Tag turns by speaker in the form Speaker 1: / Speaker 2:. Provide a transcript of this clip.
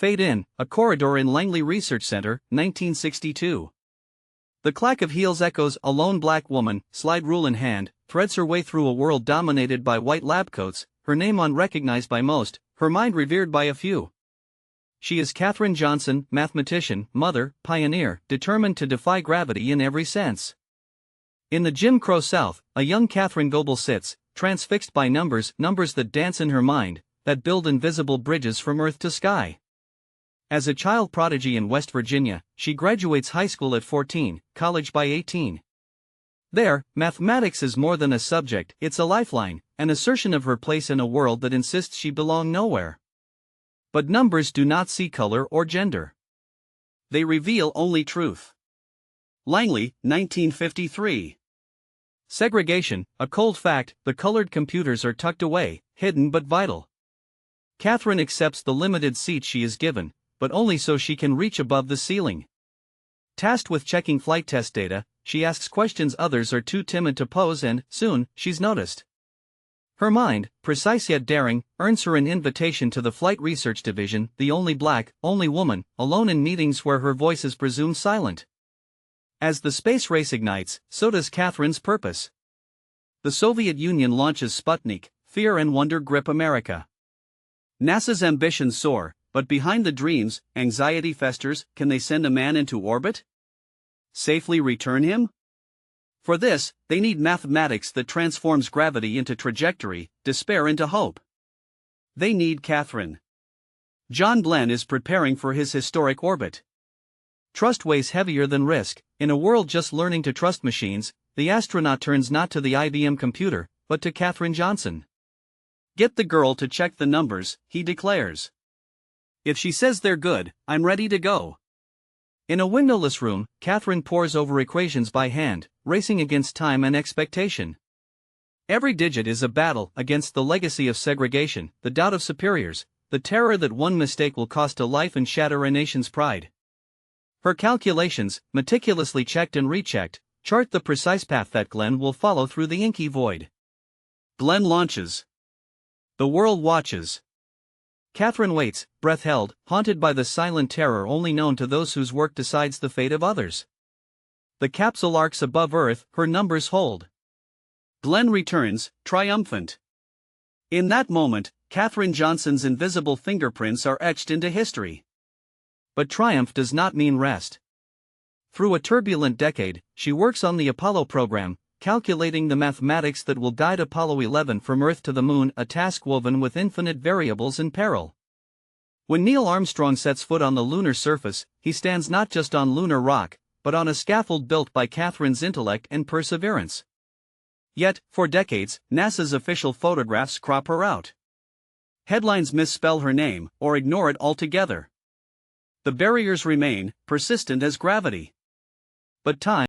Speaker 1: Fade in, a corridor in Langley Research Center, 1962. The clack of heels echoes. A lone black woman, slide rule in hand, threads her way through a world dominated by white lab coats, her name unrecognized by most, her mind revered by a few. She is Katherine Johnson, mathematician, mother, pioneer, determined to defy gravity in every sense. In the Jim Crow South, a young Katherine Goebel sits, transfixed by numbers that dance in her mind, that build invisible bridges from earth to sky. As a child prodigy in West Virginia, she graduates high school at 14, college by 18. There, mathematics is more than a subject, it's a lifeline, an assertion of her place in a world that insists she belong nowhere. But numbers do not see color or gender. They reveal only truth. Langley, 1953. Segregation, a cold fact. The colored computers are tucked away, hidden but vital. Katherine accepts the limited seat she is given, but only so she can reach above the ceiling. Tasked with checking flight test data, she asks questions others are too timid to pose, and, soon, she's noticed. Her mind, precise yet daring, earns her an invitation to the Flight Research Division, the only black, only woman, alone in meetings where her voice is presumed silent. As the space race ignites, so does Katherine's purpose. The Soviet Union launches Sputnik, fear and wonder grip America. NASA's ambitions soar, but behind the dreams, anxiety festers. Can they send a man into orbit? Safely return him? For this, they need mathematics that transforms gravity into trajectory, despair into hope. They need Katherine. John Glenn is preparing for his historic orbit. Trust weighs heavier than risk. In a world just learning to trust machines, the astronaut turns not to the IBM computer, but to Katherine Johnson. Get the girl to check the numbers, he declares. If she says they're good, I'm ready to go. In a windowless room, Katherine pores over equations by hand, racing against time and expectation. Every digit is a battle against the legacy of segregation, the doubt of superiors, the terror that one mistake will cost a life and shatter a nation's pride. Her calculations, meticulously checked and rechecked, chart the precise path that Glenn will follow through the inky void. Glenn launches. The world watches. Katherine waits, breath held, haunted by the silent terror only known to those whose work decides the fate of others. The capsule arcs above Earth, her numbers hold. Glenn returns, triumphant. In that moment, Katherine Johnson's invisible fingerprints are etched into history. But triumph does not mean rest. Through a turbulent decade, she works on the Apollo program, calculating the mathematics that will guide Apollo 11 from Earth to the Moon, a task woven with infinite variables and peril. When Neil Armstrong sets foot on the lunar surface, he stands not just on lunar rock, but on a scaffold built by Katherine's intellect and perseverance. Yet, for decades, NASA's official photographs crop her out. Headlines misspell her name, or ignore it altogether. The barriers remain, persistent as gravity. But time